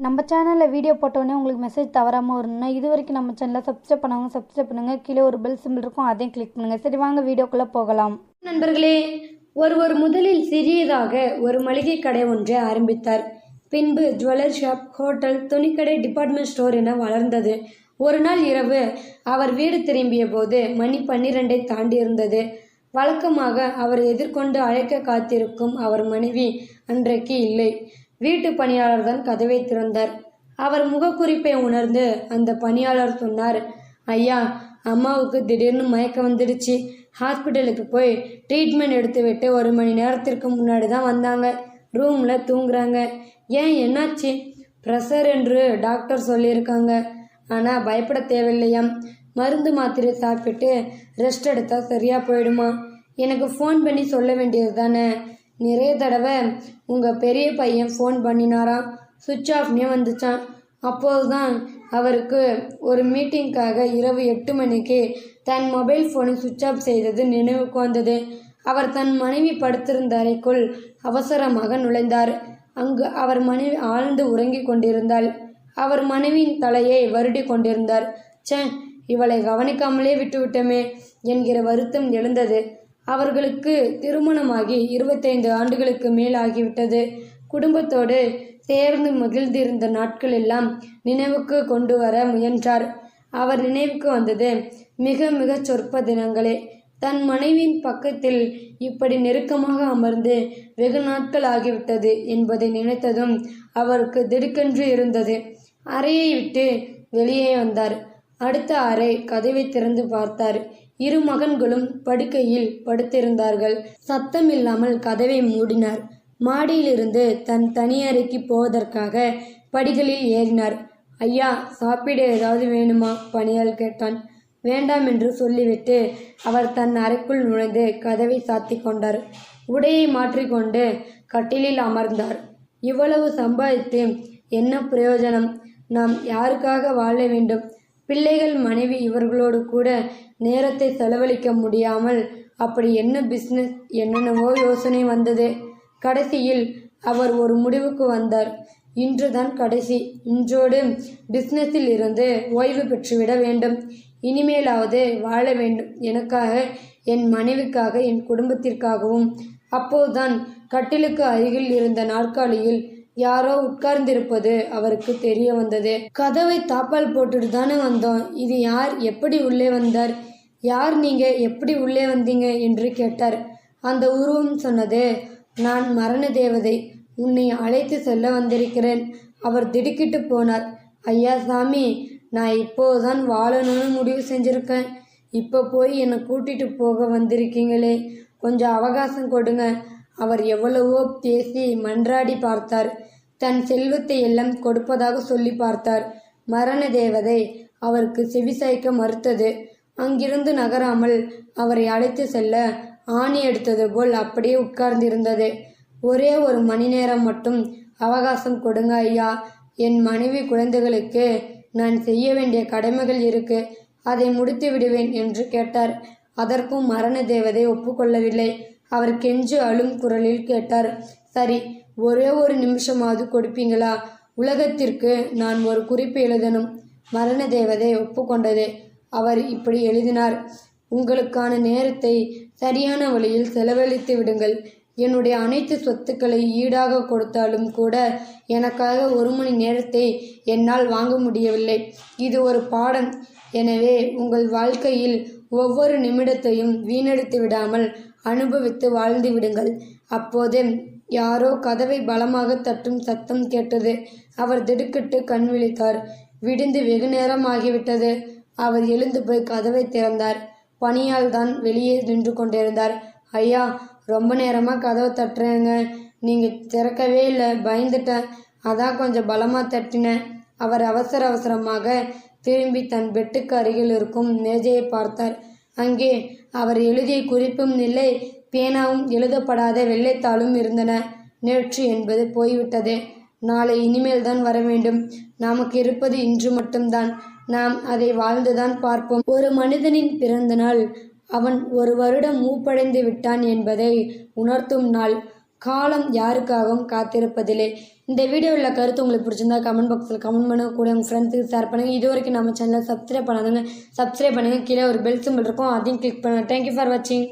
நம்ம சேனலில் வீடியோ போட்டோன்னே உங்களுக்கு மெசேஜ் தவறாமல் வரணும்னா இது வரைக்கும் நம்ம சேனலை சப்ஸ்கிரைப் பண்ணவங்க சப்ஸ்கிரைப் பண்ணுங்கள். கீழே ஒரு பெல் சிம்பிள் இருக்கும், அதையும் கிளிக் பண்ணுங்கள். சரி, வாங்க வீடியோக்குள்ளே போகலாம். நண்பர்களே, ஒருவர் முதலில் சிறியதாக ஒரு மளிகை கடை ஒன்றை ஆரம்பித்தார். பின்பு ஜுவல்லரி ஷாப், ஹோட்டல், துணிக்கடை, டிபார்ட்மெண்ட் ஸ்டோர் என வளர்ந்தது. ஒரு நாள் இரவு அவர் வீடு திரும்பிய போது மணி 12 தாண்டி இருந்தது. வழக்கமாக அவர் எதிர்கொண்டு அழைக்க காத்திருக்கும் அவர் மனைவி அன்றைக்கு இல்லை. வீட்டு பணியாளர் தான் கதவை திறந்தார். அவர் முகக்குறிப்பை உணர்ந்து அந்த பணியாளர் சொன்னார், ஐயா, அம்மாவுக்கு திடீர்னு மயக்கம் வந்துடுச்சு. ஹாஸ்பிட்டலுக்கு போய் ட்ரீட்மெண்ட் எடுத்துவிட்டு 1 மணி நேரத்திற்கு முன்னாடி தான் வந்தாங்க. ரூமில் தூங்குறாங்க. ஏன், என்னாச்சு? ப்ரெஷர் என்று டாக்டர் சொல்லியிருக்காங்க. ஆனால் பயப்பட தேவையில்லையாம். மருந்து மாத்திரை சாப்பிட்டு ரெஸ்ட் எடுத்தால் சரியாக போயிடுமா? எனக்கு ஃபோன் பண்ணி சொல்ல வேண்டியது தானே. நிறைய தடவை உங்கள் பெரிய பையன் ஃபோன் பண்ணினாராம். சுவிட்ச் ஆஃப்னே வந்துச்சான். அப்போது தான் அவருக்கு ஒரு மீட்டிங்காக இரவு 8 மணிக்கு தன் மொபைல் ஃபோனை சுவிட்ச் ஆஃப் செய்தது நினைவுக்கு வந்தது. அவர் தன் மனைவி படுத்திருந்த அறைக்குள் அவசரமாக நுழைந்தார். அங்கு அவர் மனைவி ஆழ்ந்து உறங்கிக் கொண்டிருந்தாள். அவர் மனைவியின் தலையை வருடி கொண்டிருந்தார். இவளை கவனிக்காமலே விட்டுவிட்டோமே என்கிற வருத்தம் எழுந்தது. அவர்களுக்கு திருமணமாகி 25 ஆண்டுகளுக்கு மேல் ஆகிவிட்டது. குடும்பத்தோடு சேர்ந்து மகிழ்ந்திருந்த நாட்கள் எல்லாம் நினைவுக்கு கொண்டு வர முயன்றார். அவர் நினைவுக்கு வந்தது மிக மிக சொற்ப தினங்களே. தன் மனைவியின் பக்கத்தில் இப்படி நெருக்கமாக அமர்ந்து வெகு நாட்கள் ஆகிவிட்டது என்பதை நினைத்ததும் அவருக்கு திடுக்கென்று இருந்தது. அறையை விட்டு வெளியே வந்தார். அடுத்த அறை கதவை திறந்து பார்த்தார். 2 மகன்களும் படுக்கையில் படுத்திருந்தார்கள். சத்தமில்லாமல் கதவை மூடினார். மாடியிலிருந்து தன் தனி அறைக்கு போவதற்காக படிகளில் ஏறினார். ஐயா, சாப்பிட ஏதாவது வேணுமா? பணியாள் கேட்டான். வேண்டாம் என்று சொல்லிவிட்டு அவர் தன் அறைக்குள் நுழைந்து கதவை சாத்தி கொண்டார். உடையை மாற்றிக்கொண்டு கட்டிலில் அமர்ந்தார். இவ்வளவு சம்பாதித்து என்ன பிரயோஜனம்? நாம் யாருக்காக வாழ வேண்டும்? பிள்ளைகள், மனைவி இவர்களோடு கூட நேரத்தை செலவழிக்க முடியாமல் அப்படி என்ன பிஸ்னஸ்? என்னென்னவோ யோசனை வந்தது. கடைசியில் அவர் ஒரு முடிவுக்கு வந்தார். இன்றுதான் கடைசி. இன்றோடு பிஸ்னஸில் இருந்து ஓய்வு பெற்றுவிட வேண்டும். இனிமேலாவது வாழ வேண்டும். எனக்காக, என் மனைவிக்காக, என் குடும்பத்திற்காகவும். அப்போதுதான் கட்டிலுக்கு அருகில் இருந்த நாற்காலியில் யாரோ உட்கார்ந்திருப்பது அவருக்கு தெரிய வந்தது. கதவை தாப்பால் போட்டுட்டு தானே வந்தோம். இது யார்? எப்படி உள்ளே வந்தார்? யார் நீங்க? எப்படி உள்ளே வந்தீங்க என்று கேட்டார். அந்த உருவம் சொன்னது, நான் மரண தேவதை, உன்னை அழைத்து செல்ல வந்திருக்கிறேன். அவர் திடுக்கிட்டு போனார். ஐயா சாமி, நான் இப்போதான் வாழணும்னு முடிவு செஞ்சிருக்கேன். இப்போ போய் என்னை கூட்டிட்டு போக வந்திருக்கீங்களே, கொஞ்சம் அவகாசம் கொடுங்க. அவர் எவ்வளவோ பேசி மன்றாடி பார்த்தார். தன் செல்வத்தை எல்லாம் கொடுப்பதாக சொல்லி பார்த்தார். மரண தேவதை அவருக்கு செவிசாய்க்க மறுத்தது. அங்கிருந்து நகராமல் அவரை அழைத்து செல்ல ஆணி எடுத்தது போல் அப்படியே உட்கார்ந்திருந்தது. ஒரே 1 மணி நேரம் மட்டும் அவகாசம் கொடுங்க ஐயா. என் மனைவி, குழந்தைகளுக்கு நான் செய்ய வேண்டிய கடமைகள் இருக்கு. அதை முடித்து விடுவேன் என்று கேட்டார். அதற்கும் மரண தேவதை ஒப்புக்கொள்ளவில்லை. அவர் கெஞ்சு அழும் குரலில் கேட்டார், சரி, ஒரே 1 நிமிஷமாவது கொடுப்பீங்களா? உலகத்திற்கு நான் ஒரு குறிப்பு எழுதணும். மரண தேவதை ஒப்புக்கொண்டது. அவர் இப்படி எழுதினார், உங்களுக்கான நேரத்தை சரியான வழியில் செலவழித்து விடுங்கள். என்னுடைய அனைத்து சொத்துக்களை ஈடாக கொடுத்தாலும் கூட எனக்காக 1 மணி நேரத்தை என்னால் வாங்க முடியவில்லை. இது ஒரு பாடம். எனவே உங்கள் வாழ்க்கையில் ஒவ்வொரு நிமிடத்தையும் வீணடித்து விடாமல் அனுபவித்து வாழ்ந்து விடுங்கள். அப்போது யாரோ கதவை பலமாக தட்டும் சத்தம் கேட்டது. அவர் திடுக்கிட்டு கண் விழித்தார். விடிந்து வெகு நேரம் ஆகிவிட்டது. அவர் எழுந்து போய் கதவை திறந்தார். பணியால் தான் வெளியே நின்று கொண்டிருந்தார். ஐயா, ரொம்ப நேரமாக கதவை தட்டுறேங்க. நீங்கள் திறக்கவே இல்லை, பயந்துட்டேன். அதான் கொஞ்சம் பலமாக தட்டினேன். அவர் அவசரமாக திரும்பி தன் பெட்டுக்கு அருகில் இருக்கும் மேஜையை பார்த்தார். அங்கே அவர் எழுதிய குறிப்பும் இல்லை, பேனாவும் எழுதப்படாத வெள்ளைத்தாளும் இருந்தன. நேற்று என்பது போய்விட்டது. நாளை இனிமேல் தான் வர வேண்டும். நமக்கு இருப்பது இன்று மட்டும்தான். நாம் அதை வாழ்ந்துதான் பார்ப்போம். ஒரு மனிதனின் பிறந்த நாள் அவன் 1 வருடம் மூப்படைந்து விட்டான் என்பதை உணர்த்தும் நாள். காலம் யாருக்காகவும் காத்திருப்பதில்லை. இந்த வீடியோவில் கருத்து உங்களுக்கு பிடிச்சிருந்தா கமெண்ட் பாக்ஸில் கமெண்ட் பண்ணுங்க, கூட உங்கள் ஃப்ரெண்ட்ஸுக்கு ஷேர் பண்ணுங்கள். இது வரைக்கும் நம்ம சேனலை சப்ஸ்கிரைப் பண்ணாதுங்க, சப்ஸ்கிரைப் பண்ணுங்கள். கீழே ஒரு பெல் சிம்பிள் இருக்கும், அதையும் கிளிக் பண்ணுங்கள். தேங்க்யூ ஃபார் வாட்சிங்.